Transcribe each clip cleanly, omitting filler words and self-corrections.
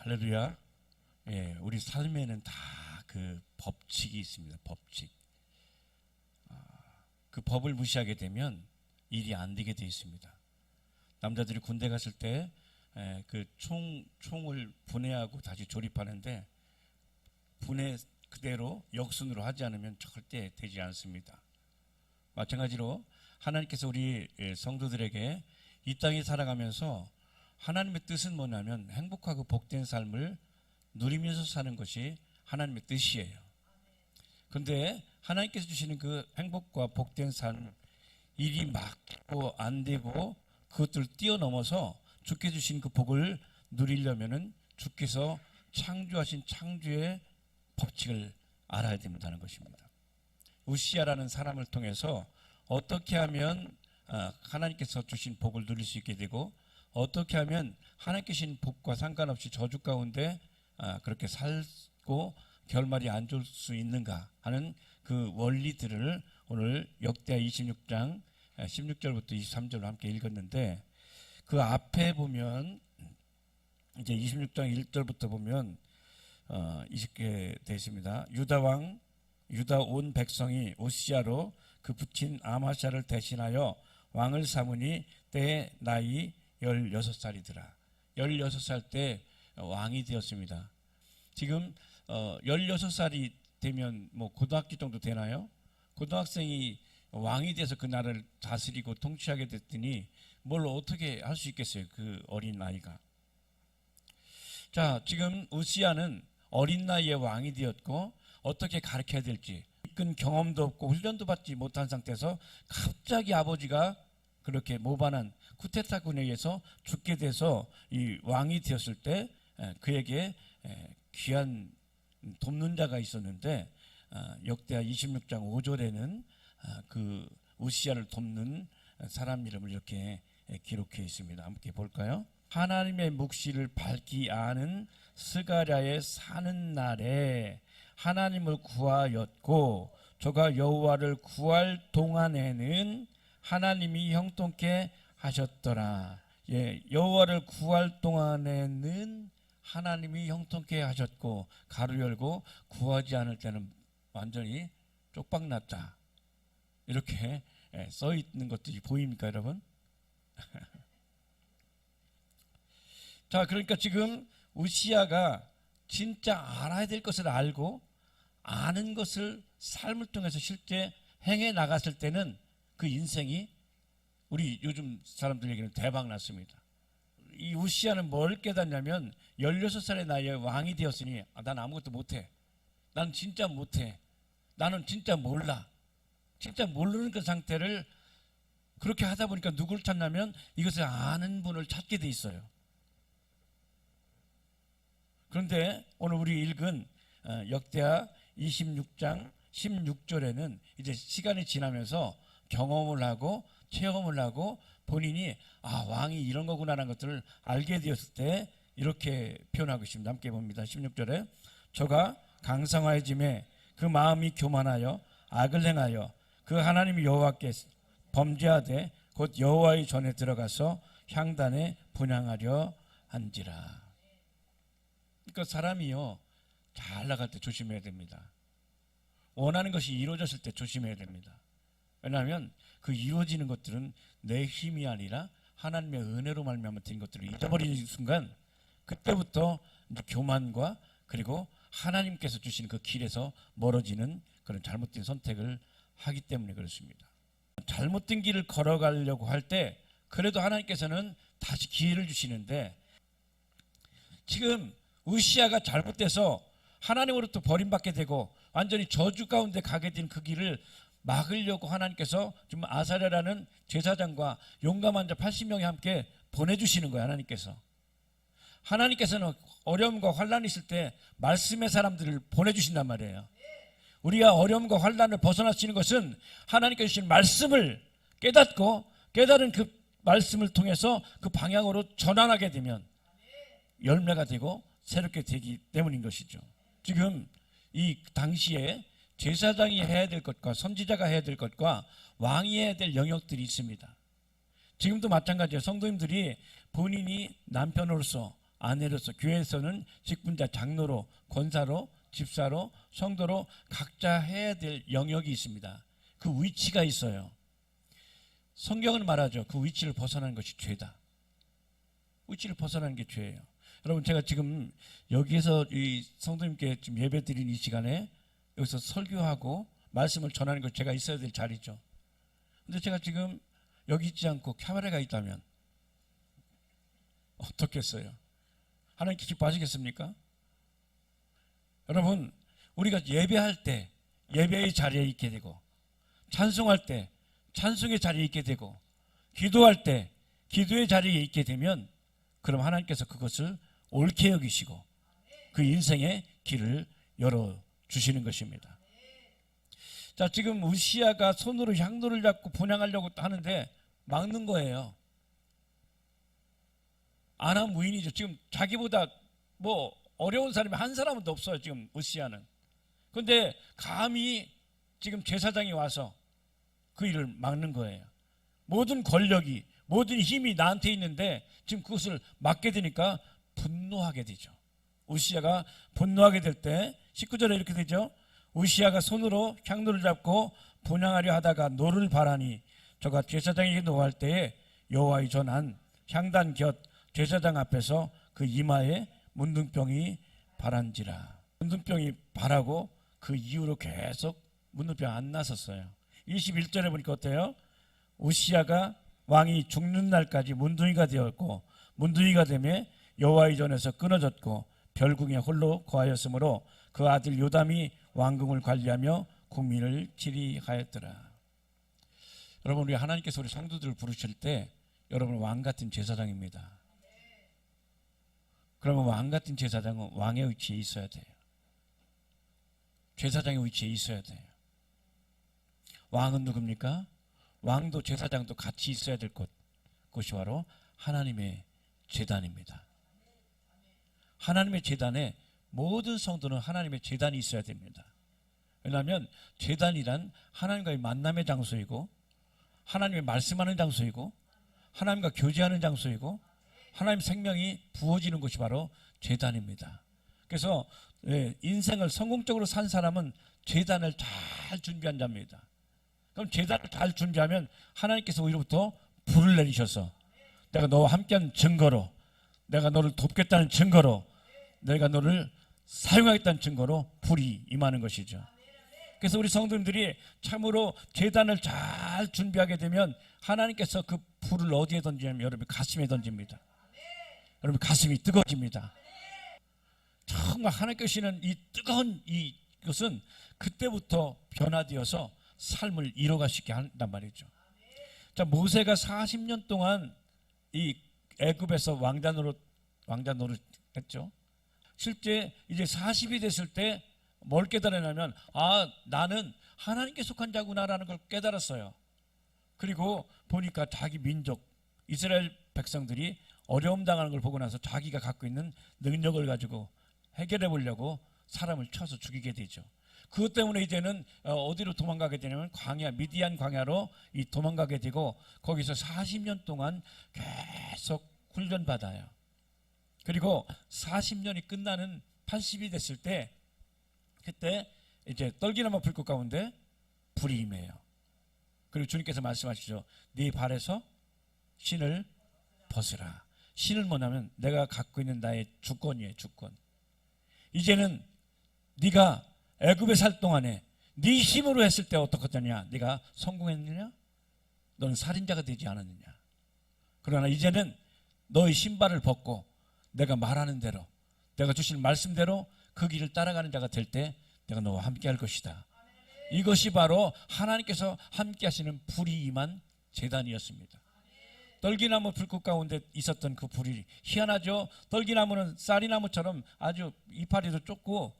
할렐루야. 예, 우리 삶에는 다 그 법칙이 있습니다. 법칙. 그 법을 무시하게 되면 일이 안 되게 되어 있습니다. 남자들이 군대 갔을 때 그 총을 분해하고 다시 조립하는데 분해 그대로 역순으로 하지 않으면 절대 되지 않습니다. 마찬가지로 하나님께서 우리 성도들에게 이 땅에 살아가면서 하나님의 뜻은 뭐냐면 행복하고 복된 삶을 누리면서 사는 것이 하나님의 뜻이에요. 그런데 하나님께서 주시는 그 행복과 복된 삶, 일이 막고 안 되고 그것들을 뛰어넘어서 주께 주신 그 복을 누리려면은 주께서 창조하신 창조의 법칙을 알아야 된다는 것입니다. 우시야라는 사람을 통해서 어떻게 하면 하나님께서 주신 복을 누릴 수 있게 되고 어떻게 하면 하나님께 주신 복과 상관없이 저주 가운데 그렇게 살고 결말이 안 좋을 수 있는가 하는 그 원리들을 오늘 역대하 26장 16절부터 23절로 함께 읽었는데 그 앞에 보면 이제 26장 1절부터 보면 이렇게 되어 있습니다. 유다 온 백성이 우시야로 그 붙인 아마샤를 대신하여 왕을 삼으니 때의 나이 16살이더라. 16살 때 왕이 되었습니다. 지금 16살이 되면 뭐 고등학교 정도 되나요? 고등학생이 왕이 돼서 그 나라를 다스리고 통치하게 됐더니 뭘 어떻게 할 수 있겠어요? 그 어린 나이가. 자, 지금 우시야는 어린 나이에 왕이 되었고 어떻게 가르쳐야 될지 이끈 경험도 없고 훈련도 받지 못한 상태에서 갑자기 아버지가 그렇게 모반한 쿠데타군에 의해서 죽게 돼서 이 왕이 되었을 때 그에게 귀한 돕는 자가 있었는데 역대하 26장 5절에는 그 우시야를 돕는 사람 이름을 이렇게 기록해 있습니다. 함께 볼까요? 하나님의 묵시를 밝히 아는 스가랴의 사는 날에 하나님을 구하였고 저가 여호와를 구할 동안에는 하나님이 형통케 하셨더라. 예, 여호와를 구할 동안에는 하나님이 형통케 하셨고 가로 열고 구하지 않을 때는 완전히 쪽박났다. 이렇게 써 있는 것들이 보입니까, 여러분? 자, 그러니까 지금 우시야가 진짜 알아야 될 것을 알고 아는 것을 삶을 통해서 실제 행해 나갔을 때는 그 인생이 우리 요즘 사람들 얘기는 대박 났습니다. 이 우시야는 뭘 깨닫냐면 16살의 나이에 왕이 되었으니 난 아무것도 못해. 난 진짜 못해. 나는 진짜 몰라. 진짜 모르는 그 상태를 그렇게 하다 보니까 누구를 찾냐면 이것을 아는 분을 찾게 돼 있어요. 그런데 오늘 우리 읽은 역대하 26장 16절에는 이제 시간이 지나면서 경험을 하고 체험을 하고 본인이 왕이 이런 거구나라는 것들을 알게 되었을 때 이렇게 표현하고 있습니다. 함께 봅니다. 16절에 저가 강성하여짐에 그 마음이 교만하여 악을 행하여 그 하나님 여호와께 범죄하되 곧 여호와의 전에 들어가서 향단에 분향하려 한지라. 그러니까 사람이요 잘 나갈 때 조심해야 됩니다. 원하는 것이 이루어졌을 때 조심해야 됩니다. 왜냐하면 그 이루어지는 것들은 내 힘이 아니라 하나님의 은혜로 말미암아 된 것들을 잊어버리는 순간 그때부터 이제 교만과 그리고 하나님께서 주시는 그 길에서 멀어지는 그런 잘못된 선택을 하기 때문에 그렇습니다. 잘못된 길을 걸어가려고 할 때 그래도 하나님께서는 다시 기회를 주시는데 지금 우시야가 잘못돼서 하나님으로부터 버림받게 되고 완전히 저주 가운데 가게 된 그 길을 막으려고 하나님께서 지금 아사랴라는 제사장과 용감한 자 80명이 함께 보내주시는 거예요. 하나님께서는 어려움과 환란이 있을 때 말씀의 사람들을 보내주신단 말이에요. 우리가 어려움과 환란을 벗어날 수 있는 것은 하나님께서 주신 말씀을 깨닫고 깨달은 그 말씀을 통해서 그 방향으로 전환하게 되면 열매가 되고 새롭게 되기 때문인 것이죠. 지금 이 당시에 제사장이 해야 될 것과 선지자가 해야 될 것과 왕이 해야 될 영역들이 있습니다. 지금도 마찬가지예요. 성도님들이 본인이 남편으로서 아내로서 교회에서는 직분자, 장로로, 권사로, 집사로, 성도로 각자 해야 될 영역이 있습니다. 그 위치가 있어요. 성경은 말하죠. 그 위치를 벗어나는 것이 죄다. 위치를 벗어나는 게 죄예요. 여러분, 제가 지금 여기에서 이 성도님께 지금 예배 드린 이 시간에 여기서 설교하고 말씀을 전하는 것 제가 있어야 될 자리죠. 근데 제가 지금 여기 있지 않고 카메라가 있다면 어떻겠어요? 하나님께 기뻐하시겠습니까? 여러분, 우리가 예배할 때 예배의 자리에 있게 되고, 찬송할 때 찬송의 자리에 있게 되고, 기도할 때 기도의 자리에 있게 되면, 그럼 하나님께서 그것을 옳게 여기시고 그 인생의 길을 열어주시는 것입니다. 자, 지금 우시아가 손으로 향로를 잡고 분향하려고 하는데 막는 거예요. 아나 무인이죠. 지금 자기보다 뭐 어려운 사람이 한 사람은 더 없어요. 지금 우시아는. 그런데 감히 지금 제사장이 와서 그 일을 막는 거예요. 모든 권력이, 모든 힘이 나한테 있는데 지금 그것을 막게 되니까 분노하게 되죠. 우시아가 분노하게 될 때 19절에 이렇게 되죠. 우시아가 손으로 향로를 잡고 분향하려 하다가 노를 바라니 저가 제사장에게 노할 때에 여호와의 전한 향단 곁 제사장 앞에서 그 이마에 문둥병이 바란지라. 문둥병이 바라고 그 이후로 계속 문둥병 안 났었어요. 21절에 보니까 어때요? 우시아가 왕이 죽는 날까지 문둥이가 되었고, 문둥이가 되며 여호와의 전에서 끊어졌고 별궁에 홀로 거하였으므로 그 아들 요담이 왕궁을 관리하며 국민을 치리하였더라. 여러분, 우리 하나님께서 우리 성도들을 부르실 때 여러분 왕 같은 제사장입니다. 그러면 왕 같은 제사장은 왕의 위치에 있어야 돼요. 제사장의 위치에 있어야 돼요. 왕은 누굽니까? 왕도 제사장도 같이 있어야 될 곳이 바로 하나님의 제단입니다. 하나님의 제단에 모든 성도는 하나님의 제단이 있어야 됩니다. 왜냐하면 제단이란 하나님과의 만남의 장소이고, 하나님의 말씀하는 장소이고, 하나님과 교제하는 장소이고, 하나님 생명이 부어지는 것이 바로 제단입니다. 그래서 인생을 성공적으로 산 사람은 제단을 잘 준비한 자입니다. 그럼 제단을 잘 준비하면 하나님께서 위로부터 불을 내리셔서 내가 너와 함께한 증거로, 내가 너를 돕겠다는 증거로, 내가 너를 사용하겠다는 증거로 불이 임하는 것이죠. 그래서 우리 성도님들이 참으로 제단을 잘 준비하게 되면 하나님께서 그 불을 어디에 던지냐면 여러분 가슴에 던집니다. 여러분 가슴이 뜨거워집니다. 정말 하나님께 주시는 이 뜨거운 이것은 그때부터 변화되어서 삶을 이뤄갈 수 있게 한단 말이죠. 자, 모세가 40년 동안 이 애굽에서 왕자 노릇 했죠. 실제 이제 40이 됐을 때 뭘 깨달았냐면, 나는 하나님께 속한 자구나라는 걸 깨달았어요. 그리고 보니까 자기 민족 이스라엘 백성들이 어려움 당하는 걸 보고 나서 자기가 갖고 있는 능력을 가지고 해결해 보려고 사람을 쳐서 죽이게 되죠. 그것 때문에 이제는 어디로 도망가게 되냐면 광야, 미디안 광야로 도망가게 되고 거기서 40년 동안 계속 훈련받아요. 그리고 40년이 끝나는 80이 됐을 때 그때 이제 떨기나무 불꽃 가운데 불이 임해요. 그리고 주님께서 말씀하시죠. 네 발에서 신을 벗으라. 신은 뭐냐면 내가 갖고 있는 나의 주권이에요. 주권. 이제는 네가 애굽에 살 동안에 네 힘으로 했을 때 어떻겠느냐? 네가 성공했느냐? 너는 살인자가 되지 않았느냐? 그러나 이제는 너의 신발을 벗고 내가 말하는 대로, 내가 주신 말씀대로 그 길을 따라가는 자가 될 때 내가 너와 함께 할 것이다. 이것이 바로 하나님께서 함께 하시는 불이 임한 제단이었습니다. 떨기나무 불꽃 가운데 있었던 그 불이 희한하죠. 떨기나무는 쌀이나무처럼 아주 이파리도 좁고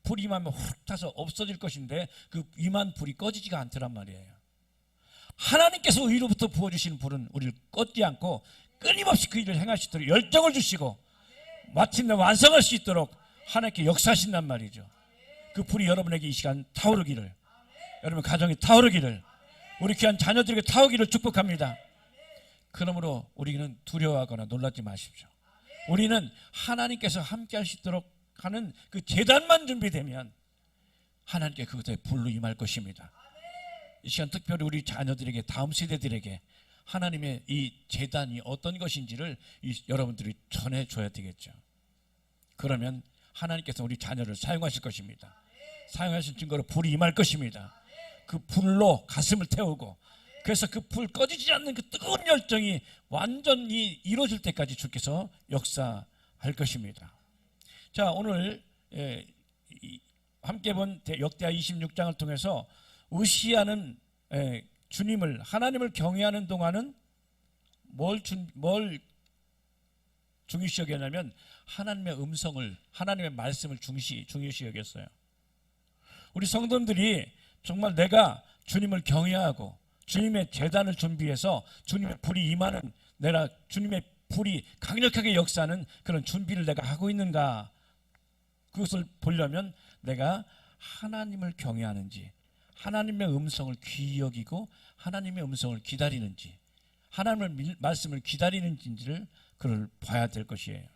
불이 임하면 훅 타서 없어질 것인데 그 임한 불이 꺼지지가 않더란 말이에요. 하나님께서 위로부터 부어주시는 불은 우리를 꺼지 않고 끊임없이 그 일을 행할 수 있도록 열정을 주시고 마침내 완성할 수 있도록 하나님께 역사하신단 말이죠. 그 불이 여러분에게 이 시간 타오르기를, 여러분 가정에 타오르기를, 우리 귀한 자녀들에게 타오르기를 축복합니다. 그러므로 우리는 두려워하거나 놀라지 마십시오. 우리는 하나님께서 함께 할 수 있도록 하는 그 제단만 준비되면 하나님께 그것에 불로 임할 것입니다. 이 시간 특별히 우리 자녀들에게, 다음 세대들에게 하나님의 이 제단이 어떤 것인지를 여러분들이 전해줘야 되겠죠. 그러면 하나님께서 우리 자녀를 사용하실 것입니다. 사용하신 증거로 불이 임할 것입니다. 그 불로 가슴을 태우고, 그래서 그 불 꺼지지 않는 그 뜨거운 열정이 완전히 이루어질 때까지 주께서 역사할 것입니다. 자, 오늘 함께 본 역대하 26장을 통해서 우시야는 주님을, 하나님을 경외하는 동안은 뭘 중요시 여겼냐면 하나님의 음성을, 하나님의 말씀을 중요시 여겼어요. 우리 성도들이 정말 내가 주님을 경외하고 주님의 제단을 준비해서 주님의 불이 임하는, 내가 주님의 불이 강력하게 역사하는 그런 준비를 내가 하고 있는가, 그것을 보려면 내가 하나님을 경외하는지, 하나님의 음성을 귀히 여기고 하나님의 음성을 기다리는지, 하나님의 말씀을 기다리는지를 그걸 봐야 될 것이에요.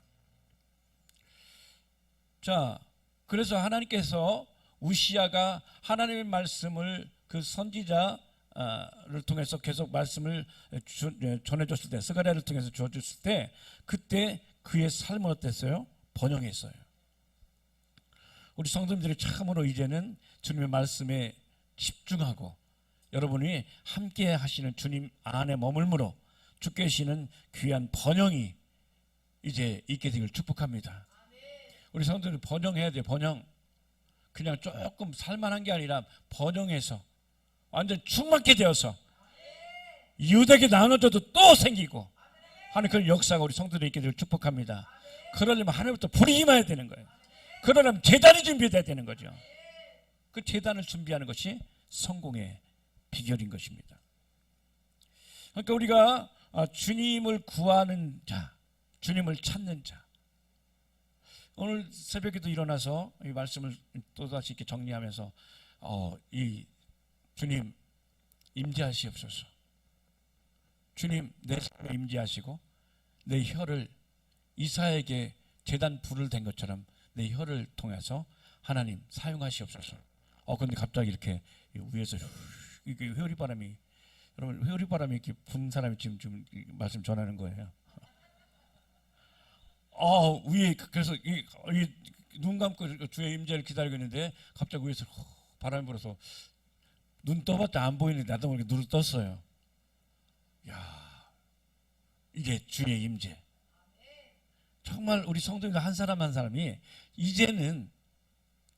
자, 그래서 하나님께서 우시야가 하나님의 말씀을 그 선지자를 통해서 계속 말씀을 전해줬을 때, 스가랴를 통해서 주어줬을 때, 그때 그의 삶은 어땠어요? 번영했어요. 우리 성도님들이 참으로 이제는 주님의 말씀에 집중하고 여러분이 함께 하시는 주님 안에 머물므로 주께 계시는 귀한 번영이 이제 있게 되길 축복합니다. 우리 성도들이 번영해야 돼요. 번영. 그냥 조금 살만한 게 아니라 번영해서 완전 충만케 되어서 유대게 나눠져도 또 생기고 하는 그런 역사가 우리 성도들이 있게 되길 축복합니다. 그러려면 하나님부터 불이 임해야 되는 거예요. 그러려면 제단이 준비돼야 되는 거죠. 그 제단을 준비하는 것이 성공의 비결인 것입니다. 그러니까 우리가 주님을 구하는 자, 주님을 찾는 자, 오늘 새벽에도 일어나서 이 말씀을 또다시 이렇게 정리하면서 이 주님 임재하시옵소서. 주님 내 삶에 임재하시고 내 혀를 이사에게 제단 불을 댄 것처럼 내 혀를 통해서 하나님 사용하시옵소서. 근데 갑자기 이렇게 위에서 이게 회오리바람이, 여러분 회오리바람이 이렇게 분 사람이 지금 말씀 전하는 거예요. 위에 그래서 눈 감고 주의 임재를 기다리고 있는데 갑자기 위에서 바람이 불어서 눈 떠봤자 안 보이는데 나도 모르게 눈을 떴어요. 야, 이게 주의 임재. 정말 우리 성도님들 한 사람 한 사람이 이제는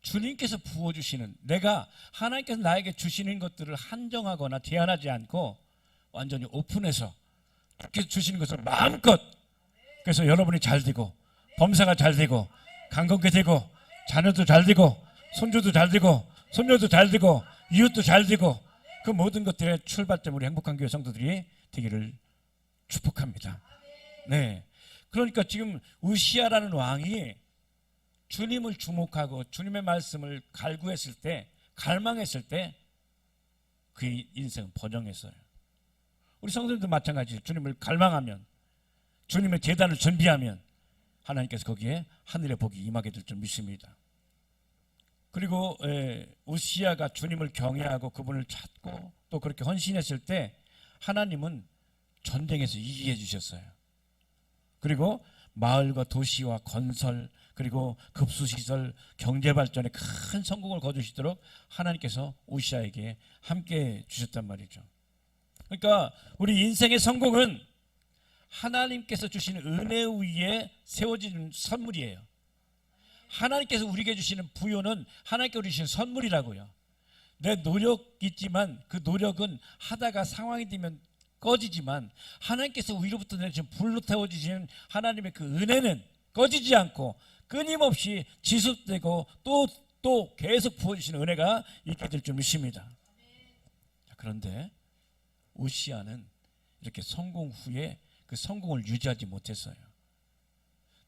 주님께서 부어주시는, 내가 하나님께서 나에게 주시는 것들을 한정하거나 제한하지 않고 완전히 오픈해서 그렇게 주시는 것을 마음껏, 그래서 여러분이 잘 되고 범사가 잘 되고 강건케 되고 자녀도 잘 되고 손주도 잘 되고 손녀도 잘 되고 이웃도 잘 되고 그 모든 것들의 출발점 우리 행복한 교회 성도들이 되기를 축복합니다. 네, 그러니까 지금 우시야라는 왕이 주님을 주목하고 주님의 말씀을 갈구했을 때, 갈망했을 때 그의 인생은 번영했어요. 우리 성도님도 마찬가지예요. 주님을 갈망하면, 주님의 제단을 준비하면 하나님께서 거기에 하늘의 복이 임하게 될 줄 믿습니다. 그리고 우시야가 주님을 경외하고 그분을 찾고 또 그렇게 헌신했을 때 하나님은 전쟁에서 이기게 해주셨어요. 그리고 마을과 도시와 건설, 그리고 급수시설, 경제발전에 큰 성공을 거두시도록 하나님께서 우시야에게 함께 주셨단 말이죠. 그러니까 우리 인생의 성공은 하나님께서 주시는 은혜 위에 세워지는 선물이에요. 하나님께서 우리에게 주시는 부요는 하나님께 우리 주시는 선물이라고요. 내 노력이 있지만 그 노력은 하다가 상황이 되면 꺼지지만 하나님께서 위로부터 내주신 불로 태워주시는 하나님의 그 은혜는 꺼지지 않고 끊임없이 지속되고 또 계속 부어주시는 은혜가 있게 될 줄 믿습니다. 그런데 우시야는 이렇게 성공 후에 그 성공을 유지하지 못했어요.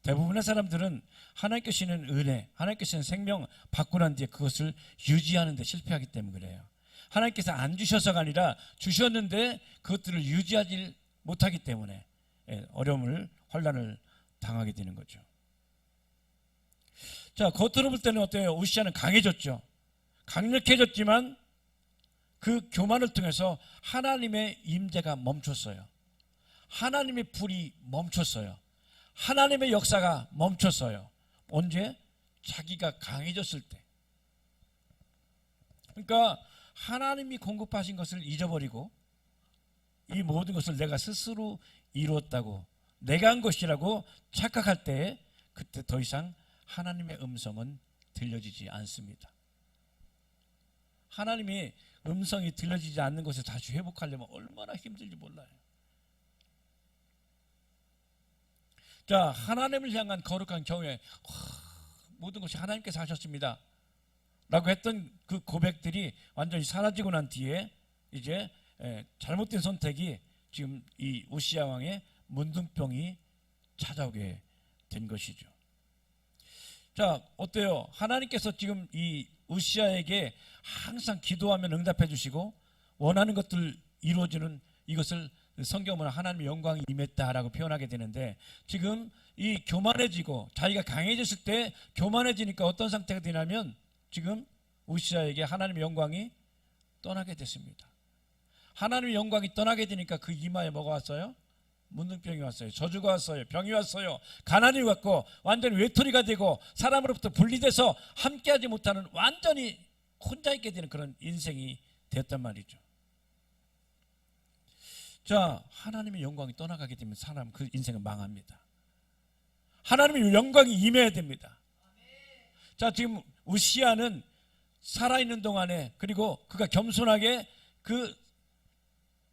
대부분의 사람들은 하나님께 주시는 은혜, 하나님께 주시는 생명 받고 난 뒤에 그것을 유지하는 데 실패하기 때문에 그래요. 하나님께서 안 주셔서가 아니라 주셨는데 그것들을 유지하지 못하기 때문에 어려움을, 환난을 당하게 되는 거죠. 자, 겉으로 볼 때는 어때요? 우시아는 강해졌죠. 강력해졌지만 그 교만을 통해서 하나님의 임재가 멈췄어요. 하나님의 불이 멈췄어요. 하나님의 역사가 멈췄어요. 언제? 자기가 강해졌을 때. 그러니까 하나님이 공급하신 것을 잊어버리고 이 모든 것을 내가 스스로 이루었다고, 내가 한 것이라고 착각할 때, 그때 더 이상 하나님의 음성은 들려지지 않습니다. 하나님의 음성이 들려지지 않는 것을 다시 회복하려면 얼마나 힘들지 몰라요. 자, 하나님을 향한 거룩한 경외, 모든 것이 하나님께서 하셨습니다 라고 했던 그 고백들이 완전히 사라지고 난 뒤에 이제 잘못된 선택이 지금 이 우시야 왕의 문둥병이 찾아오게 된 것이죠. 자, 어때요? 하나님께서 지금 이 우시야에게 항상 기도하면 응답해 주시고 원하는 것들 이루어지는 이것을 성경은 하나님의 영광이 임했다라고 표현하게 되는데, 지금 이 교만해지고 자기가 강해졌을 때 교만해지니까 어떤 상태가 되냐면 지금 우시야에게 하나님의 영광이 떠나게 됐습니다. 하나님의 영광이 떠나게 되니까 그 이마에 뭐가 왔어요? 문둥병이 왔어요. 저주가 왔어요. 병이 왔어요. 가난이 왔고 완전히 외톨이가 되고 사람으로부터 분리돼서 함께하지 못하는, 완전히 혼자 있게 되는 그런 인생이 됐단 말이죠. 자, 하나님의 영광이 떠나가게 되면 사람 그 인생은 망합니다. 하나님의 영광이 임해야 됩니다. 자, 지금 우시야는 살아있는 동안에, 그리고 그가 겸손하게 그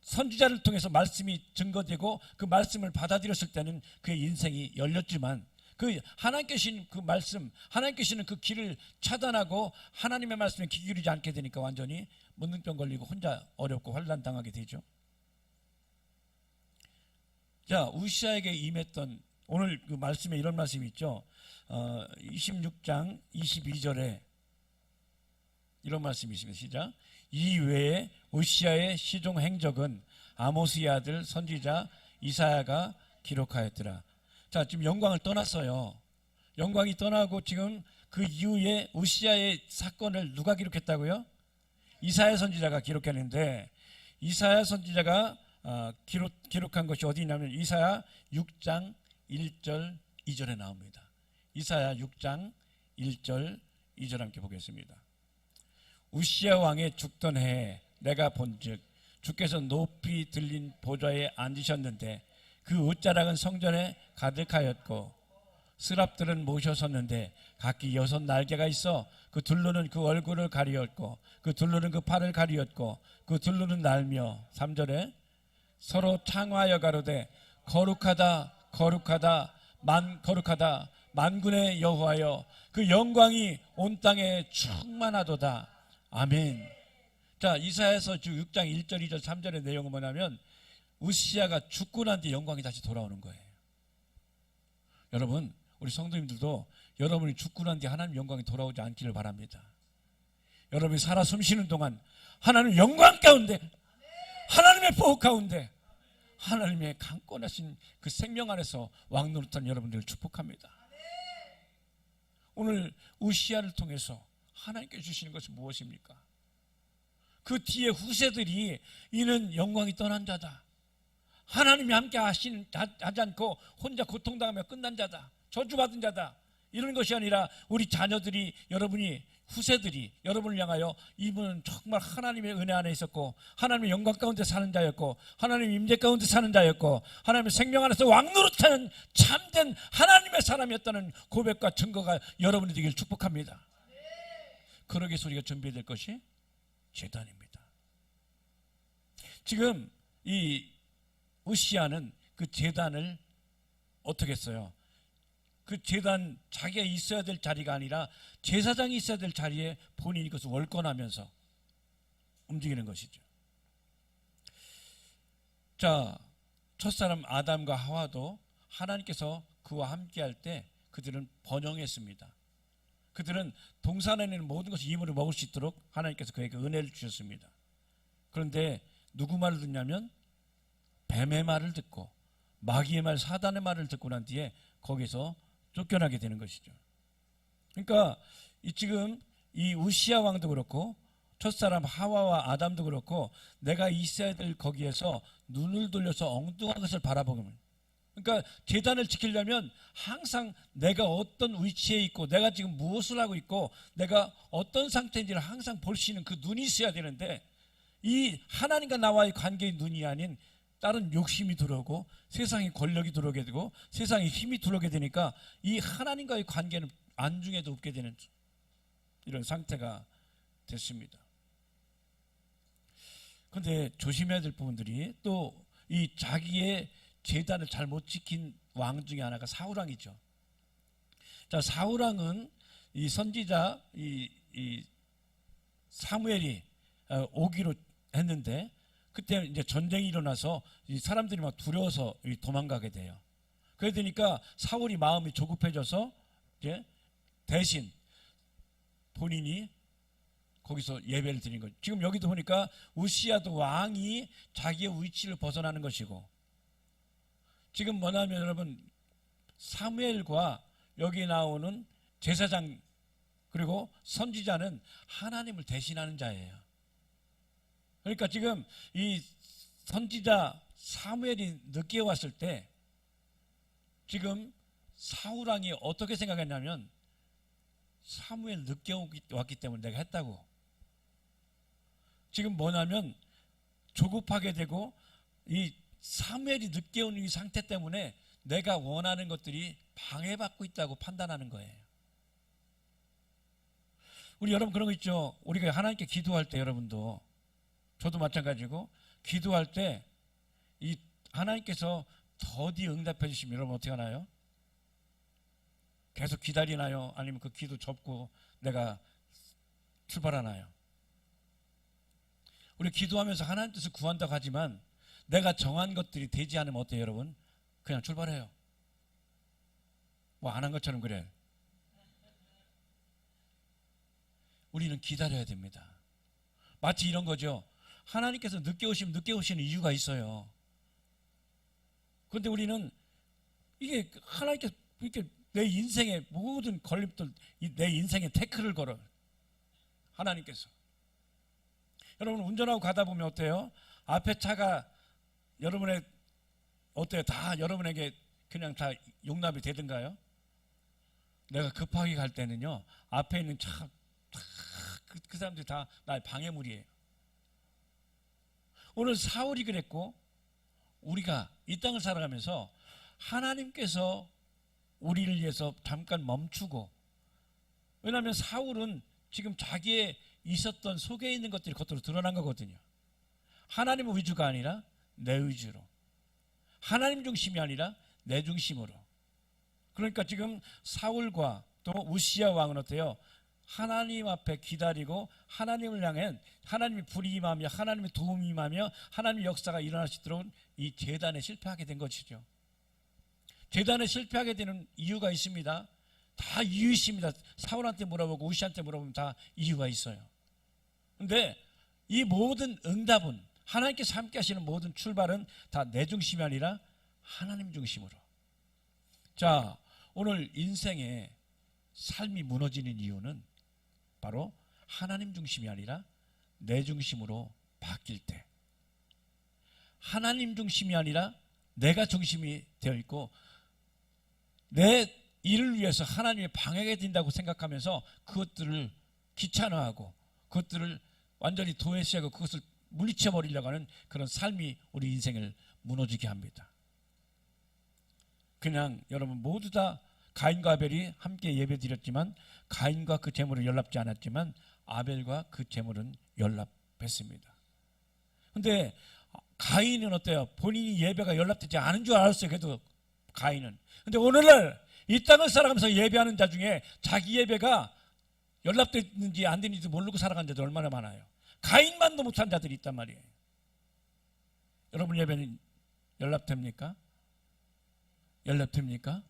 선지자를 통해서 말씀이 증거되고 그 말씀을 받아들였을 때는 그의 인생이 열렸지만, 그 하나님께 주신 그 말씀, 하나님께 주시는 그 길을 차단하고 하나님의 말씀에 귀 기울이지 않게 되니까 완전히 문둥병 걸리고 혼자 어렵고 환난 당하게 되죠. 자, 우시야에게 임했던 오늘 그 말씀에 이런 말씀이 있죠. 26장 22절에 이런 말씀이 있습니다. 시작. 이 외에 우시야의 시종 행적은 아모스의 아들 선지자 이사야가 기록하였더라. 자, 지금 영광을 떠났어요. 영광이 떠나고 지금 그 이후에 우시야의 사건을 누가 기록했다고요? 이사야 선지자가 기록했는데, 이사야 선지자가 기록한 것이 어디 있냐면 이사야 6장 1절 2절에 나옵니다. 이사야 6장 1절 2절 함께 보겠습니다. 우시야 왕의 죽던 해에 내가 본즉 주께서 높이 들린 보좌에 앉으셨는데 그 옷자락은 성전에 가득하였고 스랍들은 모셔섰는데 각기 6 날개가 있어 그 둘로는 그 얼굴을 가리었고 그 둘로는 그 팔을 가리었고 그 둘로는 날며 3절에 서로 창하여 가로되 거룩하다 거룩하다 거룩하다 만군의 여호와여 그 영광이 온 땅에 충만하도다. 아멘. 자, 이사야서 6장 1절 2절 3절의 내용은 뭐냐면 우시야가 죽고 난 뒤에 영광이 다시 돌아오는 거예요. 여러분, 우리 성도님들도 여러분이 죽고 난 뒤에 하나님 영광이 돌아오지 않기를 바랍니다. 여러분이 살아 숨쉬는 동안 하나님 영광 가운데, 하나님의 보호 가운데, 하나님의 강권하신 그 생명 안에서 왕노릇하는 여러분들을 축복합니다. 오늘 우시야를 통해서 하나님께 주시는 것은 무엇입니까? 그 뒤에 후세들이 이는 영광이 떠난 자다, 하나님이 함께 하지 않고 혼자 고통당하며 끝난 자다, 저주받은 자다, 이런 것이 아니라 우리 자녀들이, 여러분이, 후세들이 여러분을 향하여 이분은 정말 하나님의 은혜 안에 있었고 하나님의 영광 가운데 사는 자였고 하나님의 임재 가운데 사는 자였고 하나님의 생명 안에서 왕노릇하는 참된 하나님의 사람이었다는 고백과 증거가 여러분이 되길 축복합니다. 그러기 위해서 우리가 준비해야 될 것이 제단입니다. 지금 이 우시야는 그 제단을 어떻게 했어요? 그 제단, 자기가 있어야 될 자리가 아니라 제사장이 있어야 될 자리에 본인이 그것을 월권하면서 움직이는 것이죠. 자, 첫사람 아담과 하와도 하나님께서 그와 함께할 때 그들은 번영했습니다. 그들은 동산에 있는 모든 것을 이물을 먹을 수 있도록 하나님께서 그에게 은혜를 주셨습니다. 그런데 누구 말을 듣냐면 뱀의 말을 듣고 마귀의 말, 사단의 말을 듣고 난 뒤에 거기서 쫓겨나게 되는 것이죠. 그러니까 지금 이 우시야 왕도 그렇고 첫사람 하와와 아담도 그렇고 내가 있어야 될 거기에서 눈을 돌려서 엉뚱한 것을 바라보면, 그러니까 제단을 지키려면 항상 내가 어떤 위치에 있고 내가 지금 무엇을 하고 있고 내가 어떤 상태인지를 항상 볼 수 있는 그 눈이 있어야 되는데, 이 하나님과 나와의 관계의 눈이 아닌 다른 욕심이 들어오고 세상의 권력이 들어오게 되고 세상의 힘이 들어오게 되니까 이 하나님과의 관계는 안중에도 없게 되는 이런 상태가 됐습니다. 그런데 조심해야 될 부분들이, 또 이 자기의 제단을 잘 못 지킨 왕 중에 하나가 사울왕이죠. 자, 사울왕은 이 선지자 이 사무엘이 오기로 했는데, 그때 이제 전쟁이 일어나서 이 사람들이 막 두려워서 도망가게 돼요. 그래 되니까 사울이 마음이 조급해져서 이제 대신 본인이 거기서 예배를 드린 거죠. 지금 여기도 보니까 우시야도 왕이 자기의 위치를 벗어나는 것이고, 지금 뭐냐면 여러분, 사무엘과 여기 나오는 제사장 그리고 선지자는 하나님을 대신하는 자예요. 그러니까 지금 이 선지자 사무엘이 늦게 왔을 때 지금 사울왕이 어떻게 생각했냐면, 사무엘 늦게 왔기 때문에 내가 했다고. 지금 뭐냐면 조급하게 되고 이 사무엘이 늦게 오는 이 상태 때문에 내가 원하는 것들이 방해받고 있다고 판단하는 거예요. 우리 여러분 그런 거 있죠. 우리가 하나님께 기도할 때, 여러분도 저도 마찬가지고, 기도할 때 이 하나님께서 더디 응답해 주시면 여러분 어떻게 하나요? 계속 기다리나요? 아니면 그 기도 접고 내가 출발하나요? 우리 기도하면서 하나님 뜻을 구한다고 하지만 내가 정한 것들이 되지 않으면 어때요, 여러분? 그냥 출발해요. 뭐 안 한 것처럼 그래. 우리는 기다려야 됩니다. 마치 이런 거죠. 하나님께서 늦게 오시면 늦게 오시는 이유가 있어요. 그런데 우리는 이게 하나님께서 이렇게 내 인생의 모든 걸림돌, 내 인생의 태클을 걸어요. 하나님께서. 여러분 운전하고 가다 보면 어때요? 앞에 차가 여러분의 어때요? 다 여러분에게 그냥 다 용납이 되든가요? 내가 급하게 갈 때는요, 앞에 있는 차 그 사람들이 다 나의 방해물이에요. 오늘 사울이 그랬고, 우리가 이 땅을 살아가면서 하나님께서 우리를 위해서 잠깐 멈추고, 왜냐하면 사울은 지금 자기의 있었던 속에 있는 것들이 겉으로 드러난 거거든요. 하나님의 위주가 아니라 내 위주로, 하나님 중심이 아니라 내 중심으로. 그러니까 지금 사울과 또 우시야 왕은 어때요? 하나님 앞에 기다리고 하나님을 향해 하나님의 불이 임하며 하나님의 도움이 임하며 하나님의 역사가 일어날 수 있도록 이 제단에 실패하게 된 것이죠. 제단에 실패하게 되는 이유가 있습니다. 다 이유 있습니다. 사울한테 물어보고 우시한테 물어보면 다 이유가 있어요. 그런데 이 모든 응답은, 하나님께서 함께 하시는 모든 출발은 다 내 중심이 아니라 하나님 중심으로. 자, 오늘 인생의 삶이 무너지는 이유는 바로 하나님 중심이 아니라 내 중심으로 바뀔 때, 하나님 중심이 아니라 내가 중심이 되어 있고 내 일을 위해서 하나님의 방해가 된다고 생각하면서 그것들을 귀찮아하고 그것들을 완전히 도외시하고 그것을 물리쳐 버리려고 하는 그런 삶이 우리 인생을 무너지게 합니다. 그냥 여러분 모두 다 가인과 아벨이 함께 예배드렸지만 가인과 그 제물은 연락지 않았지만 아벨과 그 제물은 연락했습니다. 그런데 가인은 어때요? 본인이 예배가 연락되지 않은 줄 알았어요. 그래도 가인은. 그런데 오늘날 이 땅을 살아가면서 예배하는 자 중에 자기 예배가 연락됐는지 안 됐는지 모르고 살아간 자들 얼마나 많아요. 가인만도 못한 자들이 있단 말이에요. 여러분 예배는 연락됩니까? 연락됩니까?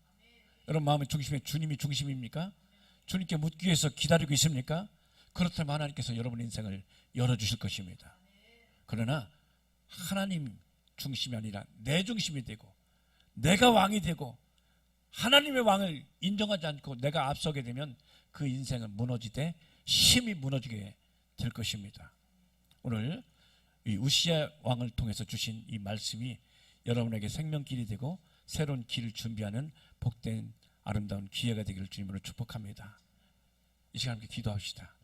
여러분 마음의 중심에 주님이 중심입니까? 주님께 묻기 위해서 기다리고 있습니까? 그렇다면 하나님께서 여러분의 인생을 열어주실 것입니다. 그러나 하나님 중심이 아니라 내 중심이 되고 내가 왕이 되고 하나님의 왕을 인정하지 않고 내가 앞서게 되면 그 인생은 무너지되 심히 무너지게 될 것입니다. 오늘 이 우시야 왕을 통해서 주신 이 말씀이 여러분에게 생명길이 되고 새로운 길을 준비하는 복된 아름다운 기회가 되기를 주님으로 축복합니다. 이 시간 함께 기도합시다.